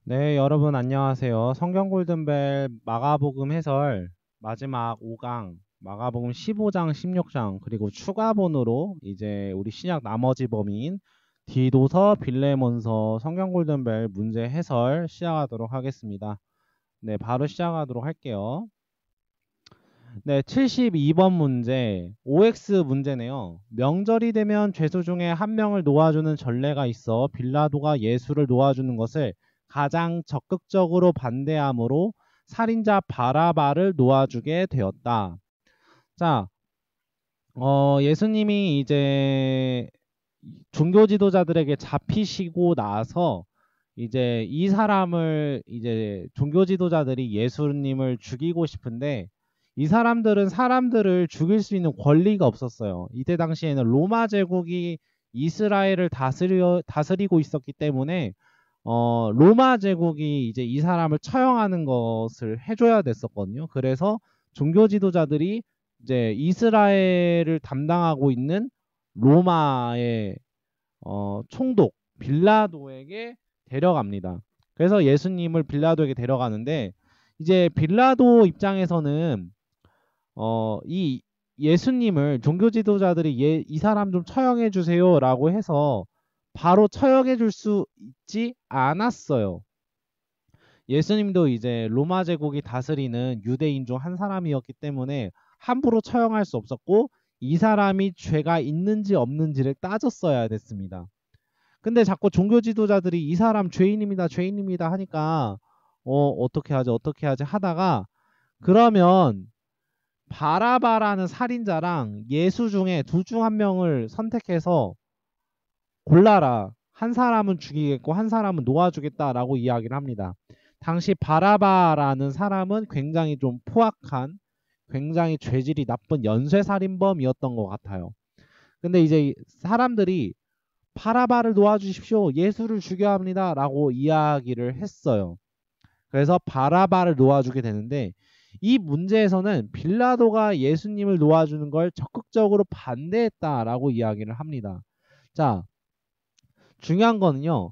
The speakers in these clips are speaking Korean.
네, 여러분 안녕하세요. 성경 골든벨 마가복음 해설 마지막 5강, 마가복음 15장, 16장, 그리고 추가본으로 이제 우리 신약 나머지 범위인 디도서, 빌레몬서, 성경 골든벨 문제 해설 시작하도록 하겠습니다. 네, 바로 시작하도록 할게요. 네, 72번 문제, OX 문제네요. 명절이 되면 죄수 중에 한 명을 놓아주는 전례가 있어 빌라도가 예수를 놓아주는 것을 가장 적극적으로 반대하므로 살인자 바라바를 놓아주게 되었다. 자, 예수님이 이제 종교 지도자들에게 잡히시고 나서 이제 이 사람을 이제 종교 지도자들이 예수님을 죽이고 싶은데 이 사람들은 사람들을 죽일 수 있는 권리가 없었어요. 이때 당시에는 로마 제국이 이스라엘을 다스리고 있었기 때문에 로마 제국이 이제 이 사람을 처형하는 것을 해줘야 됐었거든요. 그래서 종교 지도자들이 이제 이스라엘을 담당하고 있는 로마의 총독 빌라도에게 데려갑니다. 그래서 예수님을 빌라도에게 데려가는데 이제 빌라도 입장에서는 이 예수님을 종교 지도자들이 이 사람 좀 처형해 주세요라고 해서 바로 처형해 줄 수 있지 않았어요. 예수님도 이제 로마 제국이 다스리는 유대인 중 한 사람이었기 때문에 함부로 처형할 수 없었고 이 사람이 죄가 있는지 없는지를 따졌어야 됐습니다. 근데 자꾸 종교 지도자들이 이 사람 죄인입니다, 죄인입니다 하니까 어떻게 하지 하다가 그러면 바라바라는 살인자랑 예수 중에 둘 중 한 명을 선택해서 골라라. 한 사람은 죽이겠고 한 사람은 놓아주겠다라고 이야기를 합니다. 당시 바라바라는 사람은 굉장히 좀 포악한, 굉장히 죄질이 나쁜 연쇄살인범이었던 것 같아요. 근데 이제 사람들이 바라바를 놓아주십시오. 예수를 죽여야 합니다. 라고 이야기를 했어요. 그래서 바라바를 놓아주게 되는데 이 문제에서는 빌라도가 예수님을 놓아주는 걸 적극적으로 반대했다라고 이야기를 합니다. 자, 중요한 거는요.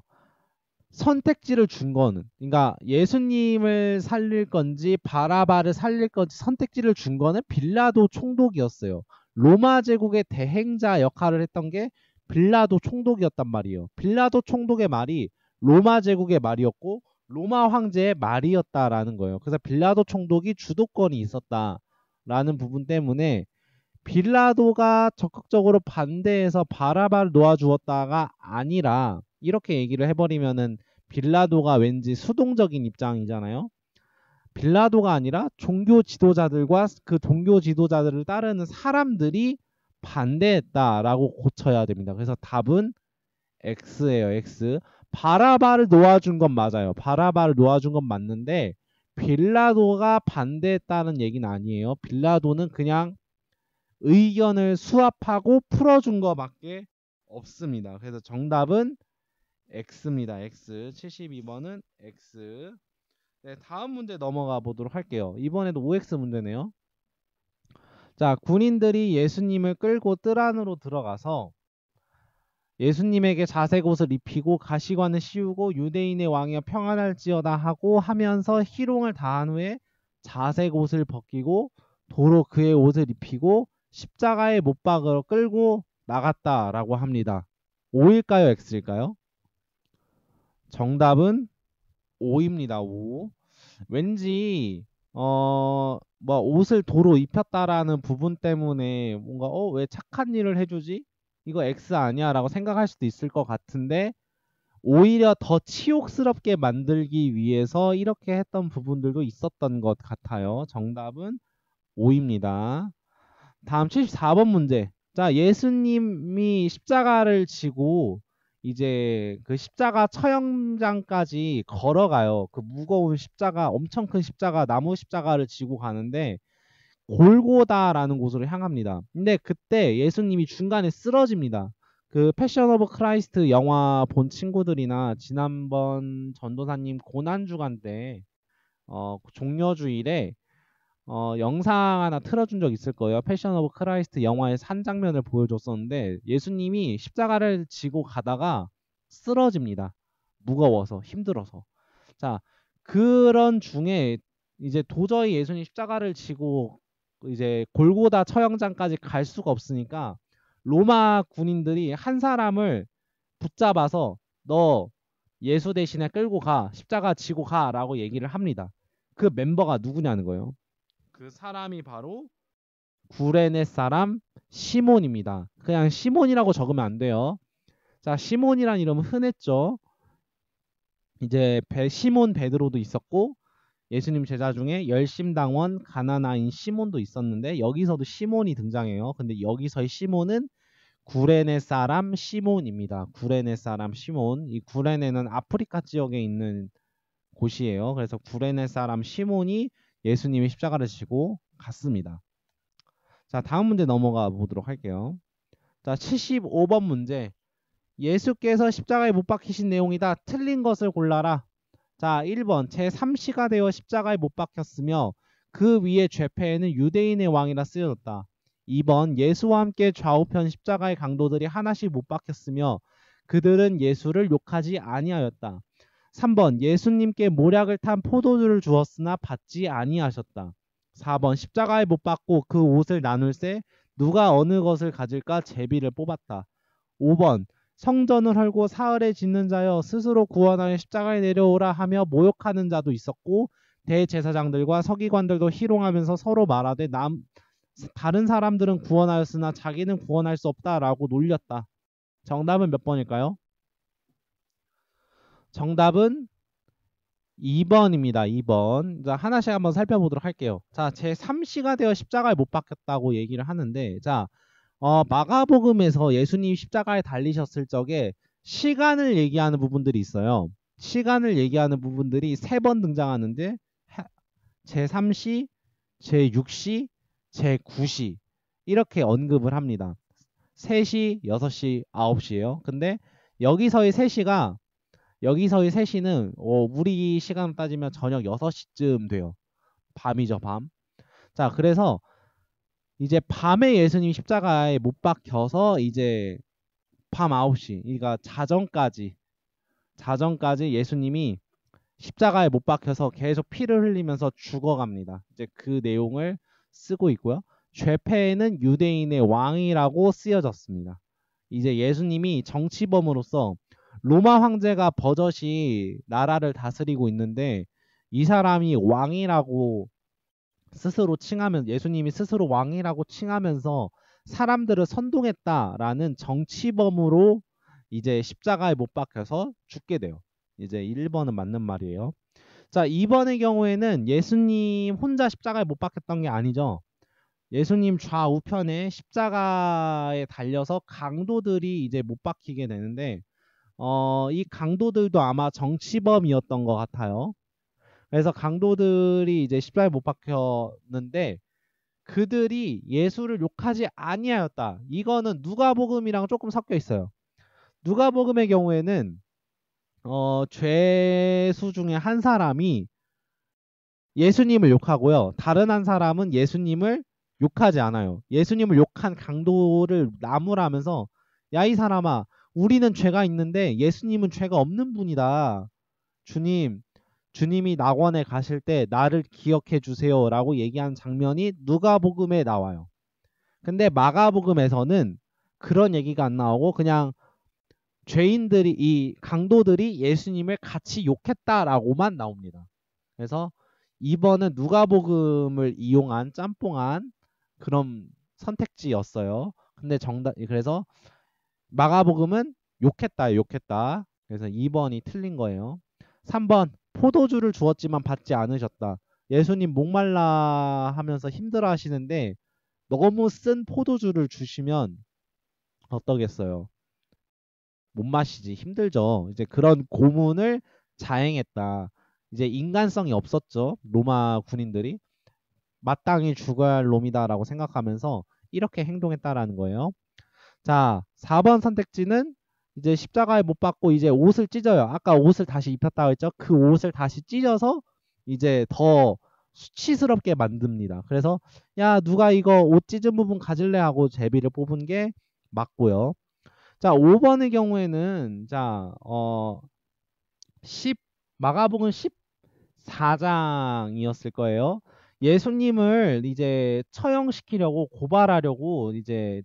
선택지를 준 거는 그러니까 예수님을 살릴 건지 바라바를 살릴 건지 선택지를 준 거는 빌라도 총독이었어요. 로마 제국의 대행자 역할을 했던 게 빌라도 총독이었단 말이에요. 빌라도 총독의 말이 로마 제국의 말이었고 로마 황제의 말이었다라는 거예요. 그래서 빌라도 총독이 주도권이 있었다라는 부분 때문에 빌라도가 적극적으로 반대해서 바라바를 놓아주었다가 아니라 이렇게 얘기를 해버리면은 빌라도가 왠지 수동적인 입장이잖아요. 빌라도가 아니라 종교 지도자들과 그 종교 지도자들을 따르는 사람들이 반대했다라고 고쳐야 됩니다. 그래서 답은 X예요. X. 바라바를 놓아준 건 맞아요. 바라바를 놓아준 건 맞는데 빌라도가 반대했다는 얘기는 아니에요. 빌라도는 그냥 의견을 수합하고 풀어준 거밖에 없습니다. 그래서 정답은 X입니다. X. 72번은 X. 네, 다음 문제 넘어가 보도록 할게요. 이번에도 OX 문제네요. 자, 군인들이 예수님을 끌고 뜰 안으로 들어가서 예수님에게 자색 옷을 입히고 가시관을 씌우고 유대인의 왕이여 평안할지어다 하고 하면서 희롱을 다한 후에 자색 옷을 벗기고 도로 그의 옷을 입히고 십자가에 못 박으러 끌고 나갔다라고 합니다. O일까요? X일까요? 정답은 O입니다. O. 왠지 뭐 옷을 도로 입혔다라는 부분 때문에 뭔가 왜 착한 일을 해주지? 이거 X 아니야? 라고 생각할 수도 있을 것 같은데 오히려 더 치욕스럽게 만들기 위해서 이렇게 했던 부분들도 있었던 것 같아요. 정답은 O입니다. 다음 74번 문제. 자, 예수님이 십자가를 지고 이제 그 십자가 처형장까지 걸어가요. 그 무거운 십자가, 엄청 큰 십자가, 나무 십자가를 지고 가는데 골고다라는 곳으로 향합니다. 근데 그때 예수님이 중간에 쓰러집니다. 그 패션 오브 크라이스트 영화 본 친구들이나 지난번 전도사님 고난주간 때 종려주일에 영상 하나 틀어준 적 있을 거예요. 패션 오브 크라이스트 영화에서 한 장면을 보여줬었는데 예수님이 십자가를 지고 가다가 쓰러집니다. 무거워서 힘들어서. 자, 그런 중에 이제 도저히 예수님 십자가를 지고 이제 골고다 처형장까지 갈 수가 없으니까 로마 군인들이 한 사람을 붙잡아서 너 예수 대신에 끌고 가, 십자가 지고 가라고 얘기를 합니다. 그 멤버가 누구냐는 거예요. 그 사람이 바로 구레네 사람 시몬입니다. 그냥 시몬이라고 적으면 안 돼요. 자, 시몬이란 이름은 흔했죠. 이제 시몬 베드로도 있었고 예수님 제자 중에 열심당원 가나나인 시몬도 있었는데 여기서도 시몬이 등장해요. 근데 여기서의 시몬은 구레네 사람 시몬입니다. 구레네 사람 시몬. 이 구레네는 아프리카 지역에 있는 곳이에요. 그래서 구레네 사람 시몬이 예수님의 십자가를 지고 갔습니다. 자, 다음 문제 넘어가 보도록 할게요. 자, 75번 문제. 예수께서 십자가에 못 박히신 내용이다. 틀린 것을 골라라. 자, 1번 제3시가 되어 십자가에 못 박혔으며 그 위에 죄패에는 유대인의 왕이라 쓰여졌다. 2번 예수와 함께 좌우편 십자가의 강도들이 하나씩 못 박혔으며 그들은 예수를 욕하지 아니하였다. 3번 예수님께 모략을 탄 포도주를 주었으나 받지 아니하셨다. 4번 십자가에 못 박고 그 옷을 나눌세 누가 어느 것을 가질까 제비를 뽑았다. 5번 성전을 헐고 사흘에 짓는 자여 스스로 구원하여 십자가에 내려오라 하며 모욕하는 자도 있었고 대제사장들과 서기관들도 희롱하면서 서로 말하되 다른 사람들은 구원하였으나 자기는 구원할 수 없다라고 놀렸다. 정답은 몇 번일까요? 정답은 2번입니다. 2번. 자, 하나씩 한번 살펴보도록 할게요. 자, 제3시가 되어 십자가에 못 박혔다고 얘기를 하는데 자, 마가복음에서 예수님 십자가에 달리셨을 적에 시간을 얘기하는 부분들이 있어요. 시간을 얘기하는 부분들이 3번 등장하는데 제3시, 제6시, 제9시 이렇게 언급을 합니다. 3시, 6시, 9시예요. 근데 여기서의 3시는 우리 시간으로 따지면 저녁 6시쯤 돼요. 밤이죠, 밤. 자, 그래서 이제 밤에 예수님 십자가에 못 박혀서 이제 밤 9시, 그러니까 자정까지 예수님이 십자가에 못 박혀서 계속 피를 흘리면서 죽어갑니다. 이제 그 내용을 쓰고 있고요. 죄패에는 유대인의 왕이라고 쓰여졌습니다. 이제 예수님이 정치범으로서 로마 황제가 버젓이 나라를 다스리고 있는데 이 사람이 왕이라고 스스로 칭하면 예수님이 스스로 왕이라고 칭하면서 사람들을 선동했다라는 정치범으로 이제 십자가에 못 박혀서 죽게 돼요. 이제 1번은 맞는 말이에요. 자, 2번의 경우에는 예수님 혼자 십자가에 못 박혔던 게 아니죠. 예수님 좌우편에 십자가에 달려서 강도들이 이제 못 박히게 되는데 이 강도들도 아마 정치범이었던 것 같아요. 그래서 강도들이 이제 십자가에 못 박혔는데 그들이 예수를 욕하지 아니하였다. 이거는 누가복음이랑 조금 섞여 있어요. 누가복음의 경우에는 죄수 중에 한 사람이 예수님을 욕하고요. 다른 한 사람은 예수님을 욕하지 않아요. 예수님을 욕한 강도를 나무라면서 야, 이 사람아, 우리는 죄가 있는데 예수님은 죄가 없는 분이다. 주님이 낙원에 가실 때 나를 기억해 주세요 라고 얘기하는 장면이 누가복음에 나와요. 근데 마가복음에서는 그런 얘기가 안 나오고 그냥 죄인들이 이 강도들이 예수님을 같이 욕했다라고만 나옵니다. 그래서 2번은 누가복음을 이용한 짬뽕한 그런 선택지였어요. 근데 그래서 마가복음은 욕했다. 그래서 2번이 틀린 거예요. 3번 포도주를 주었지만 받지 않으셨다. 예수님 목말라 하면서 힘들어 하시는데 너무 쓴 포도주를 주시면 어떠겠어요? 못 마시지. 힘들죠. 이제 그런 고문을 자행했다. 이제 인간성이 없었죠. 로마 군인들이 마땅히 죽어야 할 놈이다라고 생각하면서 이렇게 행동했다라는 거예요. 자, 4번 선택지는 이제 십자가에 못 박고 이제 옷을 찢어요. 아까 옷을 다시 입혔다고 했죠. 그 옷을 다시 찢어서 이제 더 수치스럽게 만듭니다. 그래서 야, 누가 이거 옷 찢은 부분 가질래 하고 제비를 뽑은 게 맞고요. 자, 5번의 경우에는 자, 10 마가복음 14장이었을 거예요. 예수님을 이제 처형시키려고 고발하려고 이제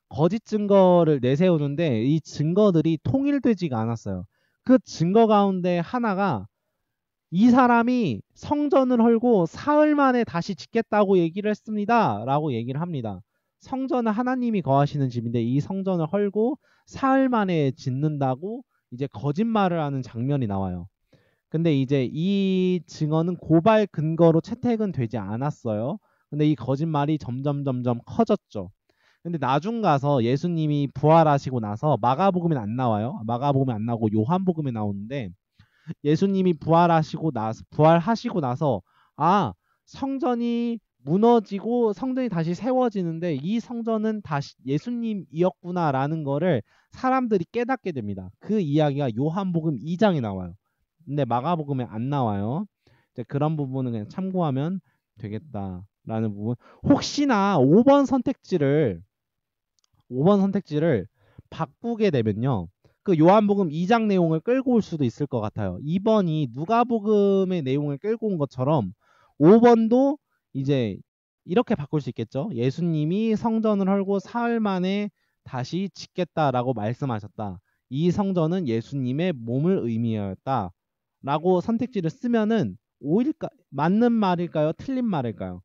거짓 증거를 내세우는데 이 증거들이 통일되지가 않았어요. 그 증거 가운데 하나가 이 사람이 성전을 헐고 사흘 만에 다시 짓겠다고 얘기를 했습니다. 라고 얘기를 합니다. 성전은 하나님이 거하시는 집인데 이 성전을 헐고 사흘 만에 짓는다고 이제 거짓말을 하는 장면이 나와요. 근데 이제 이 증언은 고발 근거로 채택은 되지 않았어요. 근데 이 거짓말이 점점 커졌죠. 근데 나중 가서 예수님이 부활하시고 나서 마가복음엔 안 나와요. 마가복음에 안 나오고 요한복음에 나오는데 예수님이 부활하시고 나서 아, 성전이 무너지고 성전이 다시 세워지는데 이 성전은 다시 예수님이었구나라는 거를 사람들이 깨닫게 됩니다. 그 이야기가 요한복음 2장에 나와요. 근데 마가복음에 안 나와요. 이제 그런 부분은 그냥 참고하면 되겠다라는 부분. 혹시나 5번 선택지를 바꾸게 되면요. 그 요한복음 2장 내용을 끌고 올 수도 있을 것 같아요. 2번이 누가복음의 내용을 끌고 온 것처럼 5번도 이제 이렇게 바꿀 수 있겠죠. 예수님이 성전을 헐고 사흘 만에 다시 짓겠다라고 말씀하셨다. 이 성전은 예수님의 몸을 의미하였다. 라고 선택지를 쓰면은 맞는 말일까요? 틀린 말일까요?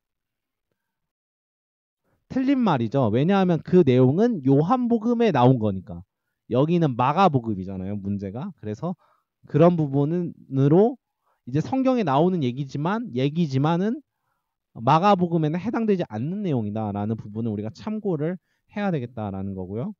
틀린 말이죠. 왜냐하면 그 내용은 요한복음에 나온 거니까. 여기는 마가복음이잖아요, 문제가. 그래서 그런 부분으로 이제 성경에 나오는 얘기지만은 마가복음에는 해당되지 않는 내용이다라는 부분을 우리가 참고를 해야 되겠다라는 거고요.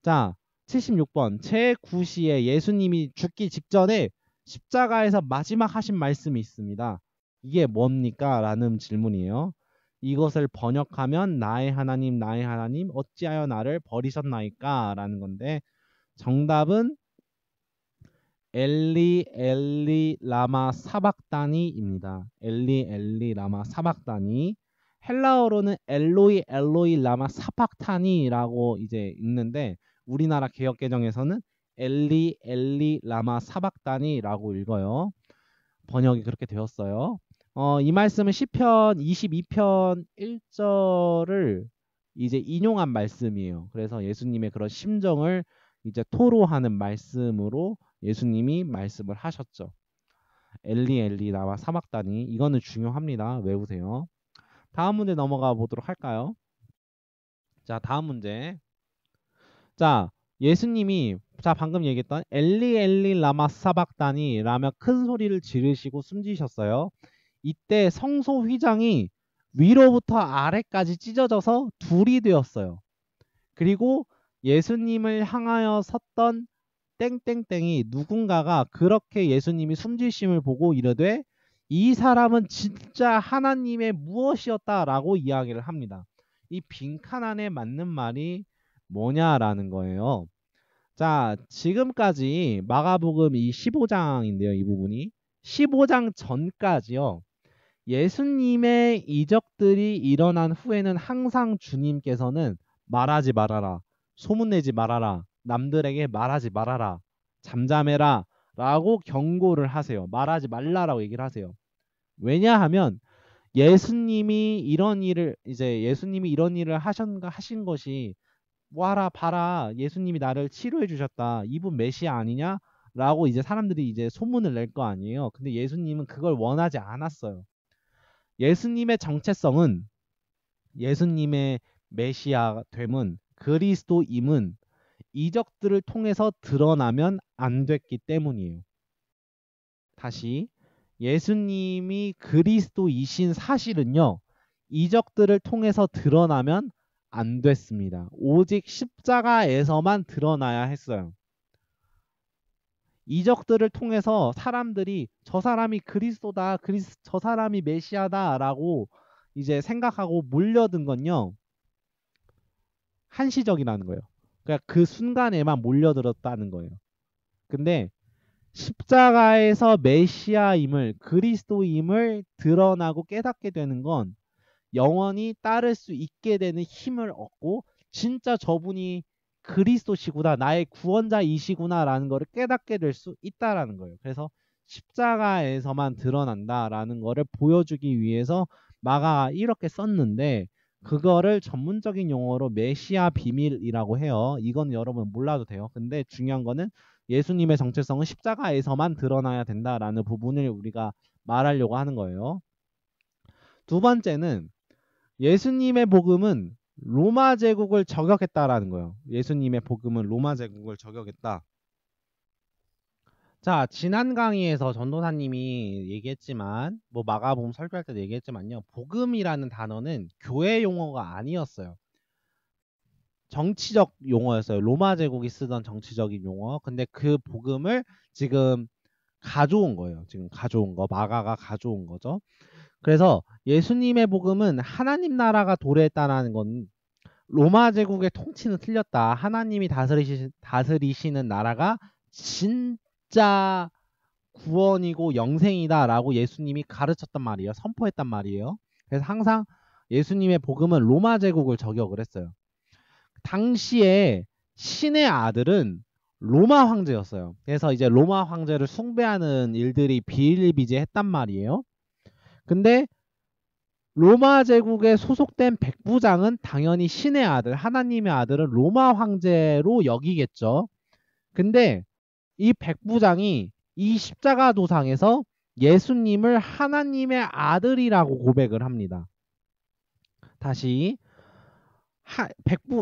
자, 76번. 제9시에 예수님이 죽기 직전에 십자가에서 마지막 하신 말씀이 있습니다. 이게 뭡니까? 라는 질문이에요. 이것을 번역하면 나의 하나님 어찌하여 나를 버리셨나이까? 라는 건데 정답은 엘리 엘리 라마 사박다니입니다. 엘리 엘리 라마 사박다니. 헬라어로는 엘로이 엘로이 라마 사박타니라고 이제 읽는데 우리나라 개역개정에서는 엘리 엘리 라마 사박다니라고 읽어요. 번역이 그렇게 되었어요. 이 말씀은 시편 22편 1절을 이제 인용한 말씀이에요. 그래서 예수님의 그런 심정을 이제 토로하는 말씀으로 예수님이 말씀을 하셨죠. 엘리 엘리 나와 사막다니. 이거는 중요합니다. 외우세요. 다음 문제 넘어가 보도록 할까요? 자, 다음 문제. 자, 예수님이 방금 얘기했던 엘리 엘리 라마 사박다니 라며 큰 소리를 지르시고 숨지셨어요. 이때 성소 휘장이 위로부터 아래까지 찢어져서 둘이 되었어요. 그리고 예수님을 향하여 섰던 땡땡땡이 누군가가 그렇게 예수님이 숨지심을 보고 이르되 이 사람은 진짜 하나님의 무엇이었다라고 이야기를 합니다. 이 빈칸 안에 맞는 말이 뭐냐라는 거예요. 자, 지금까지 마가복음 이 15장인데요. 이 부분이 15장 전까지요. 예수님의 이적들이 일어난 후에는 항상 주님께서는 말하지 말아라, 소문내지 말아라, 남들에게 말하지 말아라, 잠잠해라 라고 경고를 하세요. 말하지 말라라고 얘기를 하세요. 왜냐하면 예수님이 이런 일을 하신 것이 와라 봐라, 예수님이 나를 치료해 주셨다, 이분 메시아 아니냐 라고 이제 사람들이 이제 소문을 낼 거 아니에요. 근데 예수님은 그걸 원하지 않았어요. 예수님의 정체성은, 예수님의 메시아됨은, 그리스도임은 이적들을 통해서 드러나면 안 됐기 때문이에요. 다시, 예수님이 그리스도이신 사실은요, 이적들을 통해서 드러나면 안 됐습니다. 오직 십자가에서만 드러나야 했어요. 이적들을 통해서 사람들이 저 사람이 그리스도다, 저 사람이 메시아다라고 이제 생각하고 몰려든 건요, 한시적이라는 거예요. 그러니까 그 순간에만 몰려들었다는 거예요. 근데 십자가에서 메시아임을, 그리스도임을 드러나고 깨닫게 되는 건 영원히 따를 수 있게 되는 힘을 얻고 진짜 저분이 그리스도시구나, 나의 구원자이시구나라는 것을 깨닫게 될 수 있다라는 거예요. 그래서 십자가에서만 드러난다라는 거를 보여주기 위해서 마가가 이렇게 썼는데 그거를 전문적인 용어로 메시아 비밀이라고 해요. 이건 여러분 몰라도 돼요. 근데 중요한 거는 예수님의 정체성은 십자가에서만 드러나야 된다라는 부분을 우리가 말하려고 하는 거예요. 두 번째는 예수님의 복음은 로마 제국을 저격했다라는 거예요. 예수님의 복음은 로마 제국을 저격했다. 자, 지난 강의에서 전도사님이 얘기했지만 뭐 마가복음 설교할 때도 얘기했지만요. 복음이라는 단어는 교회 용어가 아니었어요. 정치적 용어였어요. 로마 제국이 쓰던 정치적인 용어. 근데 그 복음을 지금 가져온 거예요. 지금 가져온 거. 마가가 가져온 거죠. 그래서 예수님의 복음은 하나님 나라가 도래했다는 건 로마 제국의 통치는 틀렸다. 하나님이 다스리시는 나라가 진짜 구원이고 영생이다라고 예수님이 가르쳤단 말이에요. 선포했단 말이에요. 그래서 항상 예수님의 복음은 로마 제국을 저격을 했어요. 당시에 신의 아들은 로마 황제였어요. 그래서 이제 로마 황제를 숭배하는 일들이 비일비재했단 말이에요. 근데 로마 제국에 소속된 백부장은 당연히 신의 아들, 하나님의 아들은 로마 황제로 여기겠죠. 근데 이 백부장이 이 십자가 도상에서 예수님을 하나님의 아들이라고 고백을 합니다. 다시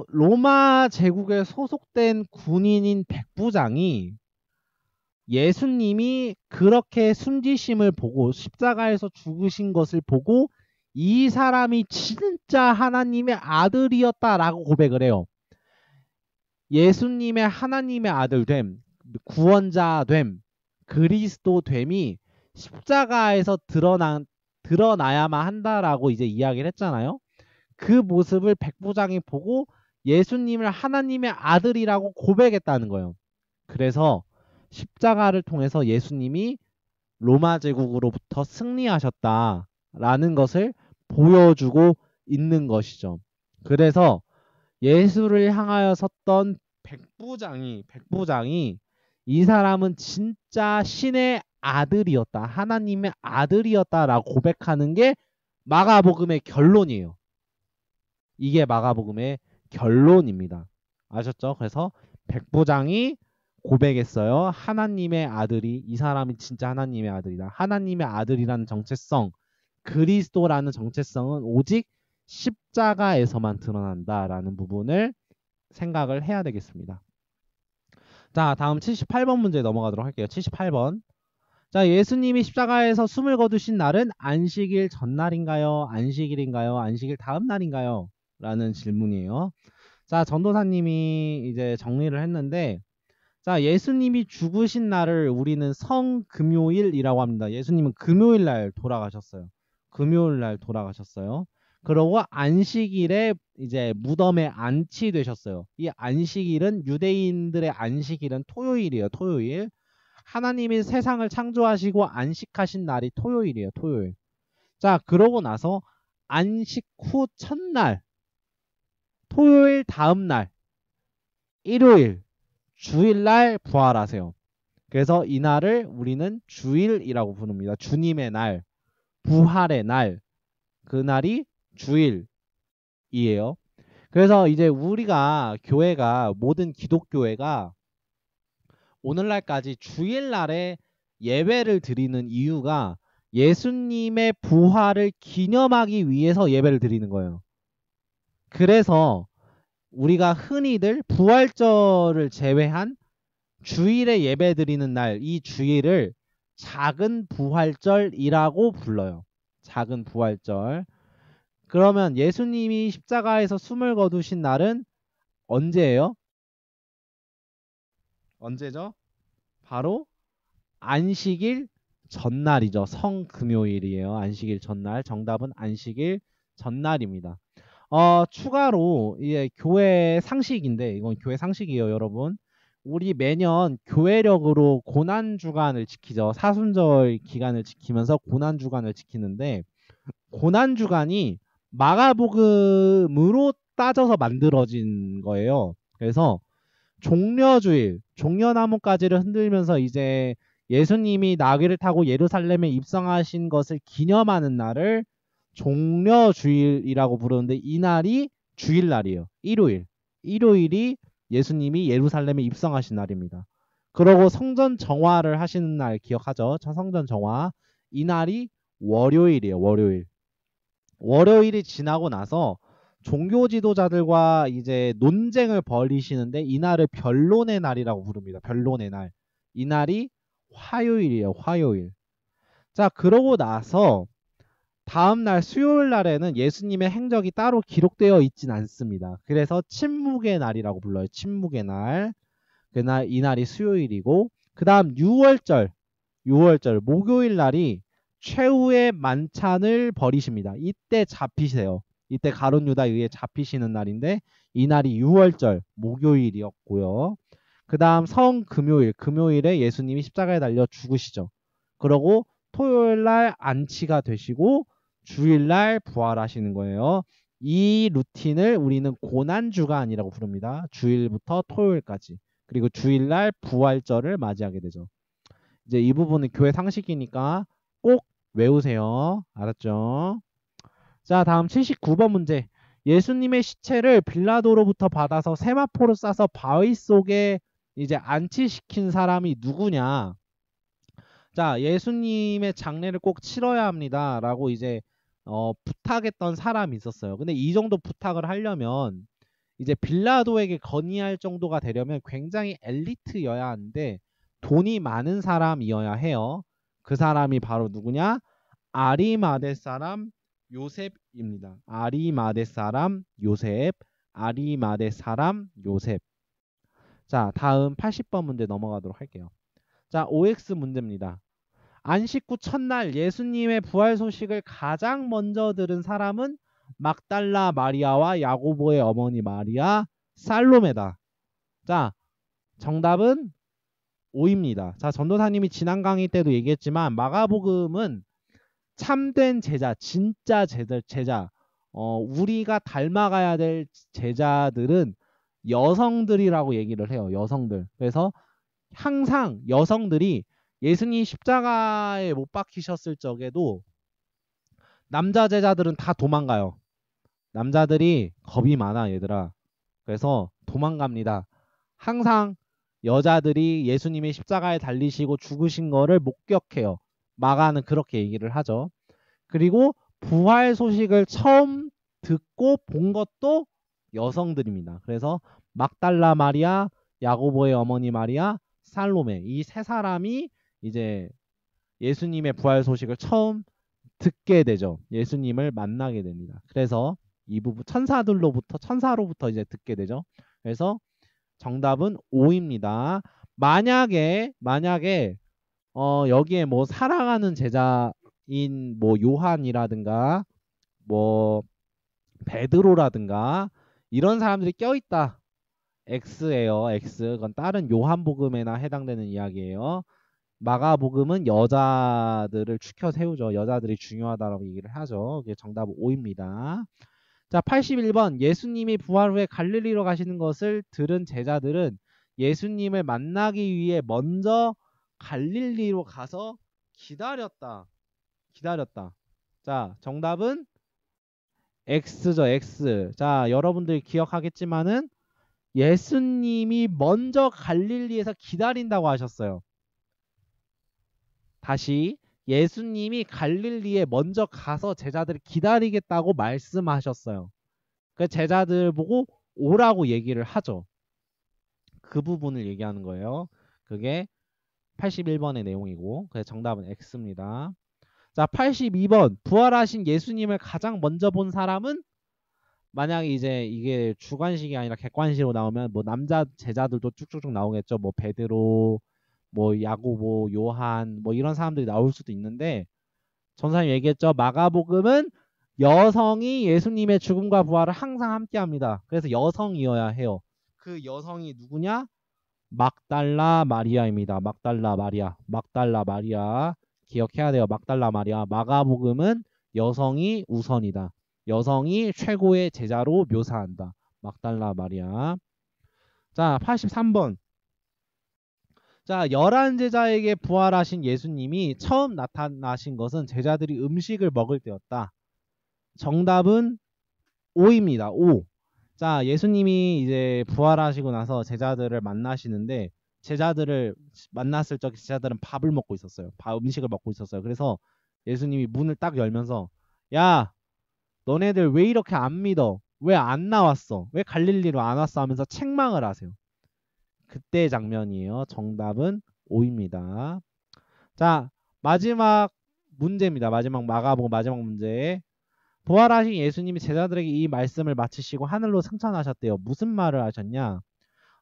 로마 제국에 소속된 군인인 백부장이 예수님이 그렇게 숨지심을 보고 십자가에서 죽으신 것을 보고 이 사람이 진짜 하나님의 아들이었다라고 고백을 해요. 예수님의 하나님의 아들됨, 구원자됨, 그리스도됨이 십자가에서 드러나야만 한다라고 이제 이야기를 했잖아요. 그 모습을 백부장이 보고 예수님을 하나님의 아들이라고 고백했다는 거예요. 그래서 십자가를 통해서 예수님이 로마 제국으로부터 승리하셨다라는 것을 보여주고 있는 것이죠. 그래서 예수를 향하여 섰던 백부장이 이 사람은 진짜 신의 아들이었다. 하나님의 아들이었다라고 고백하는 게 마가복음의 결론이에요. 이게 마가복음의 결론입니다. 아셨죠? 그래서 백부장이 고백했어요. 하나님의 아들이 이 사람이 진짜 하나님의 아들이다. 하나님의 아들이라는 정체성, 그리스도라는 정체성은 오직 십자가에서만 드러난다라는 부분을 생각을 해야 되겠습니다. 자, 다음 78번 문제 넘어가도록 할게요. 78번. 자, 예수님이 십자가에서 숨을 거두신 날은 안식일 전날인가요? 안식일인가요? 안식일 다음 날인가요? 라는 질문이에요. 자, 전도사님이 이제 정리를 했는데, 자, 예수님이 죽으신 날을 우리는 성금요일이라고 합니다. 예수님은 금요일 날 돌아가셨어요. 금요일 날 돌아가셨어요. 그러고 안식일에 이제 무덤에 안치되셨어요. 이 안식일은 유대인들의 안식일은 토요일이에요. 토요일. 하나님이 세상을 창조하시고 안식하신 날이 토요일이에요. 토요일. 자, 그러고 나서 안식 후 첫날, 토요일 다음 날, 일요일, 주일날 부활하세요. 그래서 이 날을 우리는 주일이라고 부릅니다. 주님의 날, 부활의 날, 그 날이 주일이에요. 그래서 이제 우리가 교회가 모든 기독교회가 오늘날까지 주일날에 예배를 드리는 이유가 예수님의 부활을 기념하기 위해서 예배를 드리는 거예요. 그래서 우리가 흔히들 부활절을 제외한 주일에 예배 드리는 날, 이 주일을 작은 부활절이라고 불러요. 작은 부활절. 그러면 예수님이 십자가에서 숨을 거두신 날은 언제예요? 언제죠? 바로 안식일 전날이죠. 성금요일이에요. 안식일 전날. 정답은 안식일 전날입니다. 추가로 이제 교회 상식인데, 이건 교회 상식이에요, 여러분. 우리 매년 교회력으로 고난주간을 지키죠. 사순절 기간을 지키면서 고난주간을 지키는데, 고난주간이 마가복음으로 따져서 만들어진 거예요. 그래서 종려주일, 종려나뭇가지를 흔들면서 이제 예수님이 나귀를 타고 예루살렘에 입성하신 것을 기념하는 날을 종려주일이라고 부르는데 이 날이 주일날이에요. 일요일. 일요일이 예수님이 예루살렘에 입성하신 날입니다. 그러고 성전 정화를 하시는 날 기억하죠? 성전 정화. 이 날이 월요일이에요. 월요일. 월요일이 지나고 나서 종교 지도자들과 이제 논쟁을 벌이시는데 이 날을 변론의 날이라고 부릅니다. 변론의 날. 이 날이 화요일이에요. 화요일. 자, 그러고 나서 다음 날 수요일 날에는 예수님의 행적이 따로 기록되어 있진 않습니다. 그래서 침묵의 날이라고 불러요. 침묵의 날. 그날 이 날이 수요일이고 그다음 6월절 목요일 날이 최후의 만찬을 벌이십니다. 이때 잡히세요. 이때 가룟 유다에 의해 잡히시는 날인데 이 날이 6월절 목요일이었고요. 그다음 금요일에 예수님이 십자가에 달려 죽으시죠. 그러고 토요일 날 안치가 되시고 주일 날 부활하시는 거예요. 이 루틴을 우리는 고난주가 아니라고 부릅니다. 주일부터 토요일까지. 그리고 주일날 부활절을 맞이하게 되죠. 이제 이 부분은 교회 상식이니까 꼭 외우세요. 알았죠? 자, 다음 79번 문제. 예수님의 시체를 빌라도로부터 받아서 세마포로 싸서 바위 속에 이제 안치시킨 사람이 누구냐? 자, 예수님의 장례를 꼭 치러야 합니다라고 이제 부탁했던 사람이 있었어요. 근데 이 정도 부탁을 하려면 이제 빌라도에게 건의할 정도가 되려면 굉장히 엘리트여야 하는데 돈이 많은 사람이어야 해요. 그 사람이 바로 누구냐? 아리마대 사람 요셉입니다. 아리마대 사람 요셉. 아리마대 사람 요셉. 자, 다음 80번 문제 넘어가도록 할게요. 자, OX 문제입니다. 안식 후 첫날 예수님의 부활 소식을 가장 먼저 들은 사람은 막달라 마리아와 야고보의 어머니 마리아, 살로메다. 자, 정답은 O입니다. 자, 전도사님이 지난 강의 때도 얘기했지만 마가복음은 참된 제자, 진짜 제자, 우리가 닮아가야 될 제자들은 여성들이라고 얘기를 해요. 여성들. 그래서 항상 여성들이 예수님 십자가에 못 박히셨을 적에도 남자 제자들은 다 도망가요. 남자들이 겁이 많아, 얘들아. 그래서 도망갑니다. 항상 여자들이 예수님이 십자가에 달리시고 죽으신 거를 목격해요. 마가는 그렇게 얘기를 하죠. 그리고 부활 소식을 처음 듣고 본 것도 여성들입니다. 그래서 막달라 마리아, 야고보의 어머니 마리아, 살로메 이 세 사람이 이제 예수님의 부활 소식을 처음 듣게 되죠. 예수님을 만나게 됩니다. 그래서 이 부분 천사로부터 이제 듣게 되죠. 그래서 정답은 O입니다. 만약에 여기에 뭐 사랑하는 제자인 뭐 요한이라든가 뭐 베드로라든가 이런 사람들이 껴있다. X예요. X. 그건 다른 요한복음에나 해당되는 이야기예요. 마가복음은 여자들을 추켜 세우죠. 여자들이 중요하다라고 얘기를 하죠. 그게 정답 5입니다. 자, 81번. 예수님이 부활 후에 갈릴리로 가시는 것을 들은 제자들은 예수님을 만나기 위해 먼저 갈릴리로 가서 기다렸다. 자, 정답은 X죠. X. 자, 여러분들 기억하겠지만은 예수님이 먼저 갈릴리에서 기다린다고 하셨어요. 다시 예수님이 갈릴리에 먼저 가서 제자들을 기다리겠다고 말씀하셨어요. 그 제자들 보고 오라고 얘기를 하죠. 그 부분을 얘기하는 거예요. 그게 81번의 내용이고 그래서 정답은 X입니다. 자, 82번. 부활하신 예수님을 가장 먼저 본 사람은 만약에 이제 이게 주관식이 아니라 객관식으로 나오면 뭐 남자 제자들도 쭉쭉쭉 나오겠죠. 뭐 베드로, 뭐 야고보, 요한 뭐 이런 사람들이 나올 수도 있는데 전사님 얘기했죠. 마가복음은 여성이 예수님의 죽음과 부활을 항상 함께합니다. 그래서 여성이어야 해요. 그 여성이 누구냐? 막달라 마리아입니다. 막달라 마리아 기억해야 돼요. 막달라 마리아. 마가복음은 여성이 우선이다. 여성이 최고의 제자로 묘사한다. 막달라 마리아. 자, 83번. 자, 11제자에게 부활하신 예수님이 처음 나타나신 것은 제자들이 음식을 먹을 때였다. 정답은 5입니다. 5. 자, 예수님이 이제 부활하시고 나서 제자들을 만나시는데 제자들을 만났을 적 제자들은 밥을 먹고 있었어요. 음식을 먹고 있었어요. 그래서 예수님이 문을 딱 열면서 야, 너네들 왜 이렇게 안 믿어? 왜 안 나왔어? 왜 갈릴리로 안 왔어? 하면서 책망을 하세요. 그때 장면이에요. 정답은 5입니다. 자, 마지막 문제입니다. 마가복음 마지막 문제. 부활하신 예수님이 제자들에게 이 말씀을 마치시고 하늘로 승천하셨대요. 무슨 말을 하셨냐?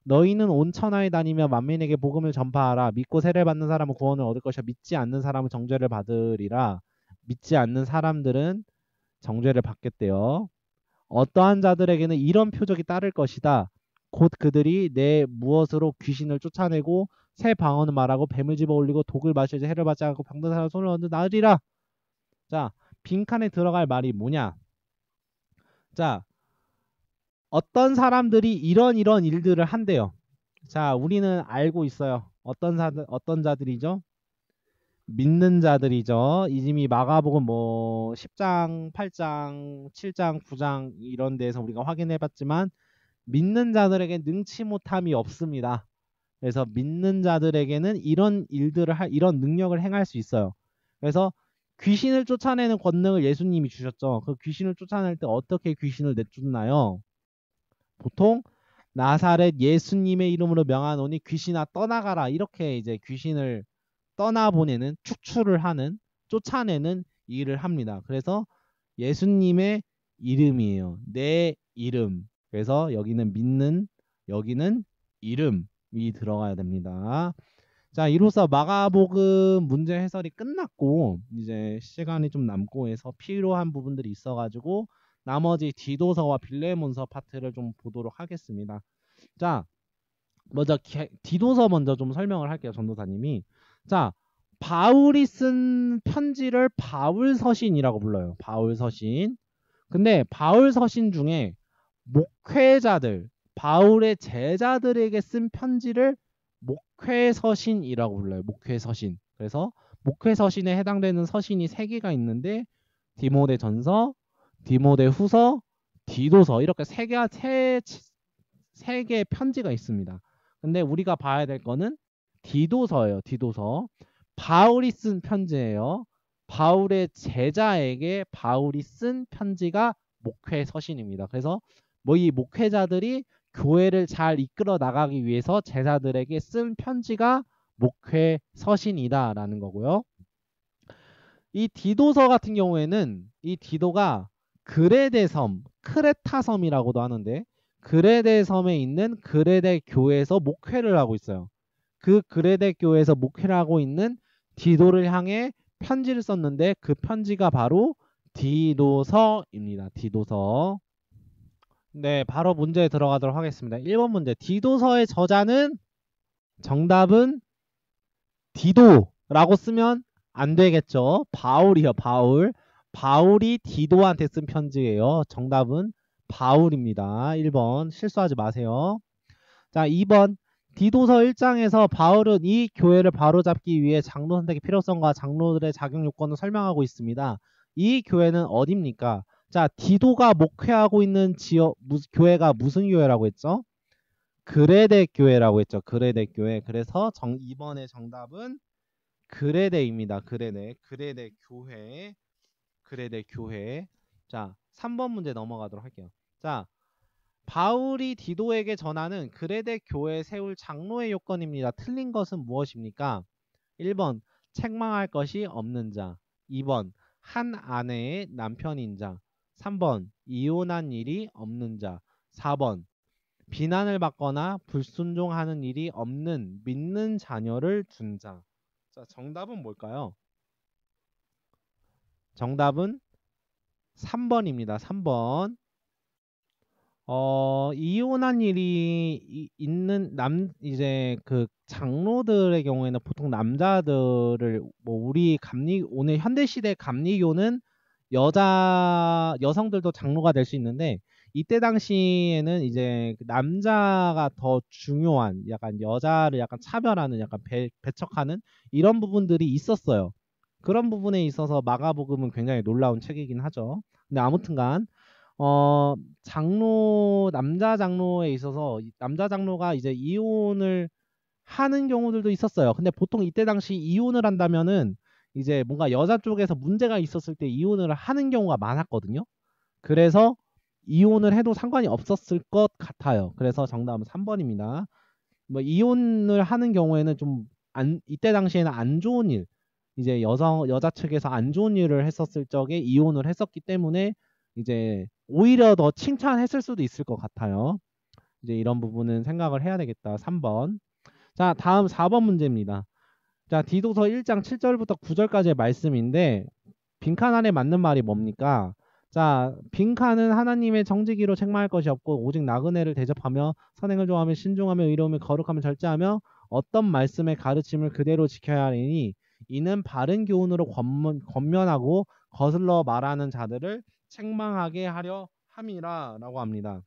너희는 온 천하에 다니며 만민에게 복음을 전파하라. 믿고 세례를 받는 사람은 구원을 얻을 것이요 믿지 않는 사람은 정죄를 받으리라. 믿지 않는 사람들은 정죄를 받겠대요. 어떠한 자들에게는 이런 표적이 따를 것이다. 곧 그들이 내 무엇으로 귀신을 쫓아내고 새 방언을 말하고 뱀을 집어 올리고 독을 마시지 해를 받지 않고 병든 사람 손을 얻는 나으리라. 자, 빈칸에 들어갈 말이 뭐냐? 자, 어떤 사람들이 이런 일들을 한대요. 자, 우리는 알고 있어요. 어떤 자들이죠? 믿는 자들이죠. 이미 마가복음 뭐 10장, 8장, 7장, 9장 이런 데에서 우리가 확인해 봤지만 믿는 자들에게 능치 못함이 없습니다. 그래서 믿는 자들에게는 이런 이런 능력을 행할 수 있어요. 그래서 귀신을 쫓아내는 권능을 예수님이 주셨죠. 그 귀신을 쫓아낼 때 어떻게 귀신을 내쫓나요? 보통 나사렛 예수님의 이름으로 명하노니 귀신아 떠나가라. 이렇게 이제 귀신을 떠나보내는, 축출을 하는, 쫓아내는 일을 합니다. 그래서 예수님의 이름이에요. 내 이름. 그래서 여기는 믿는, 여기는 이름이 들어가야 됩니다. 자, 이로써 마가복음 문제 해설이 끝났고 이제 시간이 좀 남고 해서 필요한 부분들이 있어가지고 나머지 디도서와 빌레몬서 파트를 좀 보도록 하겠습니다. 자, 먼저 디도서 먼저 좀 설명을 할게요. 전도사님이. 자, 바울이 쓴 편지를 바울서신이라고 불러요. 바울서신. 근데 바울서신 중에 목회자들, 바울의 제자들에게 쓴 편지를 목회서신이라고 불러요. 목회서신. 그래서 목회서신에 해당되는 서신이 3개가 있는데 디모데전서, 디모데후서, 디도서 이렇게 3개의 편지가 있습니다. 근데 우리가 봐야 될 거는 디도서예요. 디도서. 바울이 쓴 편지예요. 바울의 제자에게 바울이 쓴 편지가 목회서신입니다. 그래서 뭐 이 목회자들이 교회를 잘 이끌어 나가기 위해서 제자들에게 쓴 편지가 목회서신이다라는 거고요. 이 디도서 같은 경우에는 이 디도가 그레데 섬, 크레타 섬이라고도 하는데 그레데 섬에 있는 그레데 교회에서 목회를 하고 있어요. 그 그레데 교회에서 목회를 하고 있는 디도를 향해 편지를 썼는데 그 편지가 바로 디도서입니다. 디도서. 네, 바로 문제에 들어가도록 하겠습니다. 1번 문제. 디도서의 저자는 정답은 디도라고 쓰면 안 되겠죠. 바울이요. 바울. 바울이 디도한테 쓴 편지예요. 정답은 바울입니다. 1번 실수하지 마세요. 자, 2번 디도서 1장에서 바울은 이 교회를 바로잡기 위해 장로 선택의 필요성과 장로들의 자격 요건을 설명하고 있습니다. 이 교회는 어디입니까? 자, 디도가 목회하고 있는 교회가 무슨 교회라고 했죠? 그레데 교회라고 했죠. 그레데 교회. 그래서 2번의 정답은 그레데입니다. 그레데 교회. 그레데 교회. 자, 3번 문제 넘어가도록 할게요. 자, 바울이 디도에게 전하는 그레데 교회에 세울 장로의 요건입니다. 틀린 것은 무엇입니까? 1번 책망할 것이 없는 자. 2번 한 아내의 남편인 자. 3번 이혼한 일이 없는 자. 4번 비난을 받거나 불순종하는 일이 없는 믿는 자녀를 둔 자. 자, 정답은 뭘까요? 정답은 3번입니다. 3번. 이혼한 일이 있는 이제 그 장로들의 경우에는 보통 남자들을 뭐 우리 오늘 현대 시대 감리교는 여성들도 장로가 될 수 있는데 이때 당시에는 이제 남자가 더 중요한 약간 여자를 약간 차별하는 약간 배척하는 이런 부분들이 있었어요. 그런 부분에 있어서 마가복음은 굉장히 놀라운 책이긴 하죠. 근데 아무튼간 남자 장로에 있어서 남자 장로가 이제 이혼을 하는 경우들도 있었어요. 근데 보통 이때 당시 이혼을 한다면은 이제 뭔가 여자 쪽에서 문제가 있었을 때 이혼을 하는 경우가 많았거든요. 그래서 이혼을 해도 상관이 없었을 것 같아요. 그래서 정답은 3번입니다. 뭐 이혼을 하는 경우에는 이때 당시에는 안 좋은 일, 이제 여자 측에서 안 좋은 일을 했었을 적에 이혼을 했었기 때문에 이제 오히려 더 칭찬했을 수도 있을 것 같아요. 이제 이런 부분은 생각을 해야 되겠다. 3번. 자, 다음 4번 문제입니다. 자, 디도서 1장 7절부터 9절까지의 말씀인데 빈칸 안에 맞는 말이 뭡니까? 자, 빈칸은 하나님의 정직이로 책망할 것이 없고 오직 나그네를 대접하며 선행을 좋아하며 신중하며 의로우며 거룩하며 절제하며 어떤 말씀의 가르침을 그대로 지켜야 하리니 이는 바른 교훈으로 권면하고 거슬러 말하는 자들을 책망하게 하려 함이라 라고 합니다.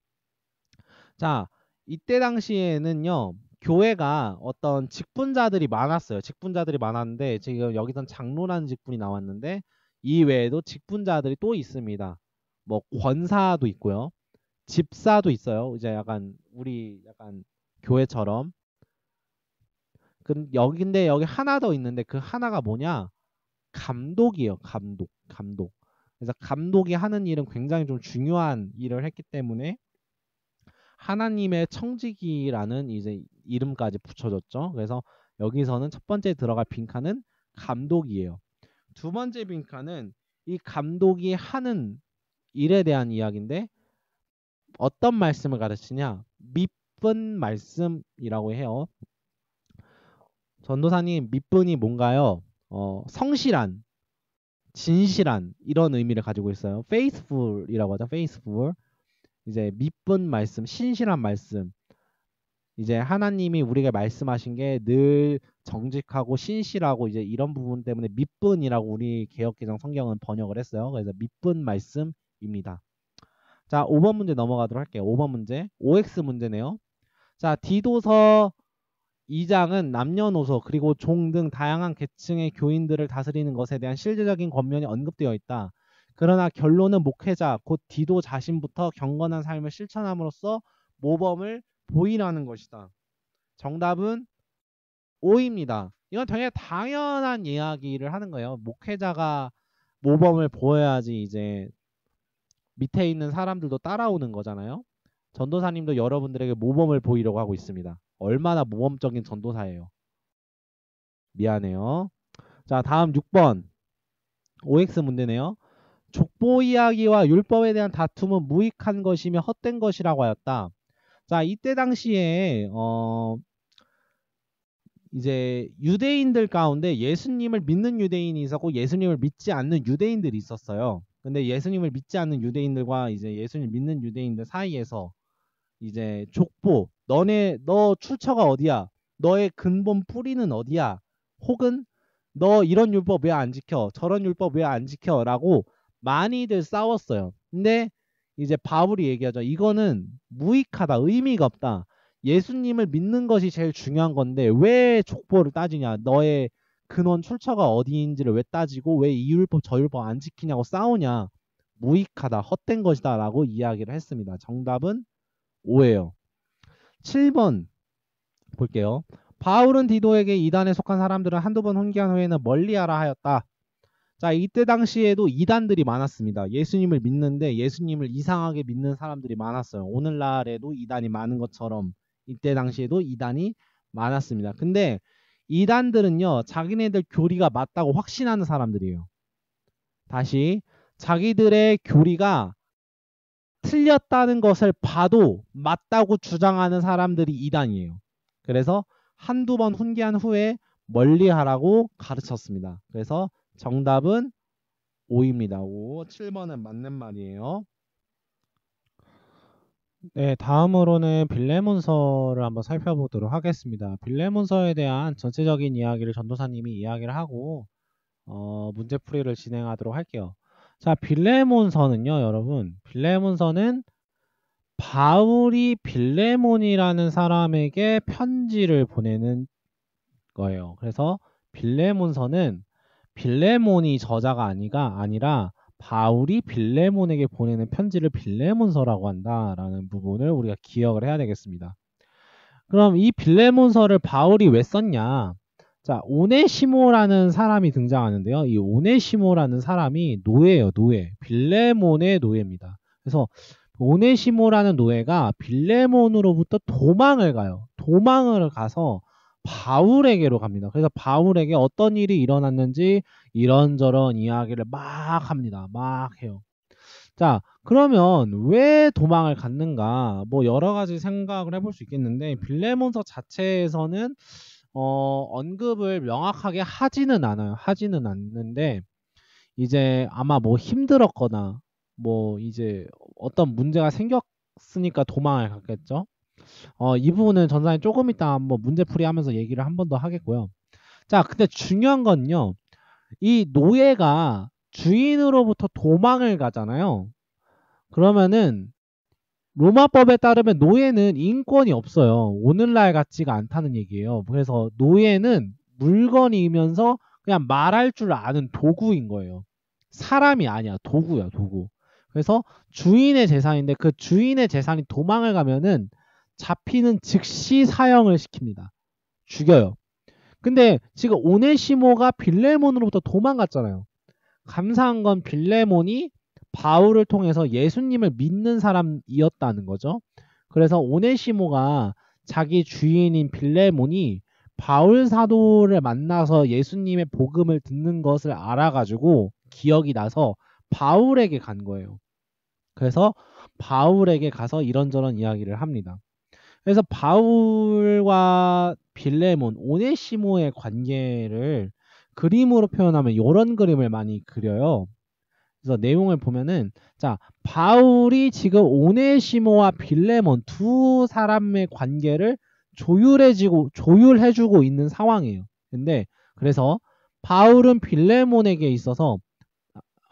자, 이때 당시에는요, 교회가 어떤 직분자들이 많았어요. 직분자들이 많았는데, 지금 여기선 장로라는 직분이 나왔는데, 이 외에도 직분자들이 또 있습니다. 뭐, 권사도 있고요. 집사도 있어요. 이제 약간, 우리 약간 교회처럼. 근데 여기 하나 더 있는데, 그 하나가 뭐냐? 감독이에요. 감독. 그래서 감독이 하는 일은 굉장히 좀 중요한 일을 했기 때문에, 하나님의 청지기라는 이제 이름까지 붙여졌죠. 그래서 여기서는 첫 번째 들어갈 빈칸은 감독이에요. 두 번째 빈칸은 이 감독이 하는 일에 대한 이야기인데 어떤 말씀을 가르치냐? 밑분 말씀이라고 해요. 전도사님, 밑분이 뭔가요? 성실한, 진실한 이런 의미를 가지고 있어요. faithful이라고 하죠. faithful. 이제 밑분 말씀, 신실한 말씀. 이제 하나님이 우리에게 말씀하신 게 늘 정직하고 신실하고 이제 이런 부분 때문에 밑분이라고 우리 개역개정 성경은 번역을 했어요. 그래서 밑분 말씀입니다. 자, 5번 문제 넘어가도록 할게요. 5번 문제. OX 문제네요. 자, 디도서 2장은 남녀노소 그리고 종 등 다양한 계층의 교인들을 다스리는 것에 대한 실제적인 권면이 언급되어 있다. 그러나 결론은 목회자 곧 디도 자신부터 경건한 삶을 실천함으로써 모범을 보이라는 것이다. 정답은 5입니다. 이건 당연한 이야기를 하는 거예요. 목회자가 모범을 보여야지 이제 밑에 있는 사람들도 따라오는 거잖아요. 전도사님도 여러분들에게 모범을 보이려고 하고 있습니다. 얼마나 모범적인 전도사예요. 미안해요. 자, 다음 6번 OX 문제네요. 족보 이야기와 율법에 대한 다툼은 무익한 것이며 헛된 것이라고 하였다. 자, 이때 당시에 이제 유대인들 가운데 예수님을 믿는 유대인이 있었고 예수님을 믿지 않는 유대인들이 있었어요. 근데 예수님을 믿지 않는 유대인들과 이제 예수님 믿는 유대인들 사이에서 이제 족보, 너 출처가 어디야? 너의 근본 뿌리는 어디야? 혹은 너 이런 율법 왜 안 지켜? 저런 율법 왜 안 지켜? 라고 많이들 싸웠어요. 근데 이제 바울이 얘기하죠. 이거는 무익하다. 의미가 없다. 예수님을 믿는 것이 제일 중요한 건데 왜 족보를 따지냐? 너의 근원 출처가 어디인지를 왜 따지고 왜 이 율법 저 율법 안 지키냐고 싸우냐? 무익하다. 헛된 것이다. 라고 이야기를 했습니다. 정답은 5예요. 7번 볼게요. 바울은 디도에게 이단에 속한 사람들은 한두 번 훈계한 후에는 멀리하라 하였다. 자, 이때 당시에도 이단들이 많았습니다. 예수님을 믿는데 예수님을 이상하게 믿는 사람들이 많았어요. 오늘날에도 이단이 많은 것처럼 이때 당시에도 이단이 많았습니다. 근데 이단들은요, 자기네들 교리가 맞다고 확신하는 사람들이에요. 다시, 자기들의 교리가 틀렸다는 것을 봐도 맞다고 주장하는 사람들이 이단이에요. 그래서 한두 번 훈계한 후에 멀리하라고 가르쳤습니다. 그래서 정답은 5입니다. 5. 7번은 맞는 말이에요. 네, 다음으로는 빌레몬서를 한번 살펴보도록 하겠습니다. 빌레몬서에 대한 전체적인 이야기를 전도사님이 이야기를 하고 문제풀이를 진행하도록 할게요. 자, 빌레몬서는요, 여러분. 빌레몬서는 바울이 빌레몬이라는 사람에게 편지를 보내는 거예요. 그래서 빌레몬서는 빌레몬이 저자가 아니라 바울이 빌레몬에게 보내는 편지를 빌레몬서라고 한다라는 부분을 우리가 기억을 해야 되겠습니다. 그럼 이 빌레몬서를 바울이 왜 썼냐? 자, 오네시모라는 사람이 등장하는데요. 이 오네시모라는 사람이 노예예요, 노예. 빌레몬의 노예입니다. 그래서 오네시모라는 노예가 빌레몬으로부터 도망을 가요. 도망을 가서 바울에게로 갑니다. 그래서 바울에게 어떤 일이 일어났는지 이런저런 이야기를 막 합니다. 막 해요. 자, 그러면 왜 도망을 갔는가? 뭐 여러 가지 생각을 해볼 수 있겠는데 빌레몬서 자체에서는 언급을 명확하게 하지는 않아요. 하지는 않는데 이제 아마 뭐 힘들었거나 뭐 이제 어떤 문제가 생겼으니까 도망을 갔겠죠. 이 부분은 전사님 조금 이따 한번 문제풀이 하면서 얘기를 한 번 더 하겠고요. 자, 근데 중요한 건요. 이 노예가 주인으로부터 도망을 가잖아요. 그러면은 로마법에 따르면 노예는 인권이 없어요. 오늘날 같지가 않다는 얘기예요. 그래서 노예는 물건이면서 그냥 말할 줄 아는 도구인 거예요. 사람이 아니야. 도구야, 도구. 그래서 주인의 재산인데 그 주인의 재산이 도망을 가면은 잡히는 즉시 사형을 시킵니다. 죽여요. 근데 지금 오네시모가 빌레몬으로부터 도망갔잖아요. 감사한 건 빌레몬이 바울을 통해서 예수님을 믿는 사람이었다는 거죠. 그래서 오네시모가 자기 주인인 빌레몬이 바울 사도를 만나서 예수님의 복음을 듣는 것을 알아가지고 기억이 나서 바울에게 간 거예요. 그래서 바울에게 가서 이런저런 이야기를 합니다. 그래서 바울과 빌레몬, 오네시모의 관계를 그림으로 표현하면 이런 그림을 많이 그려요. 그래서 내용을 보면은 자, 바울이 지금 오네시모와 빌레몬 두 사람의 관계를 조율해주고 있는 상황이에요. 근데 그래서 바울은 빌레몬에게 있어서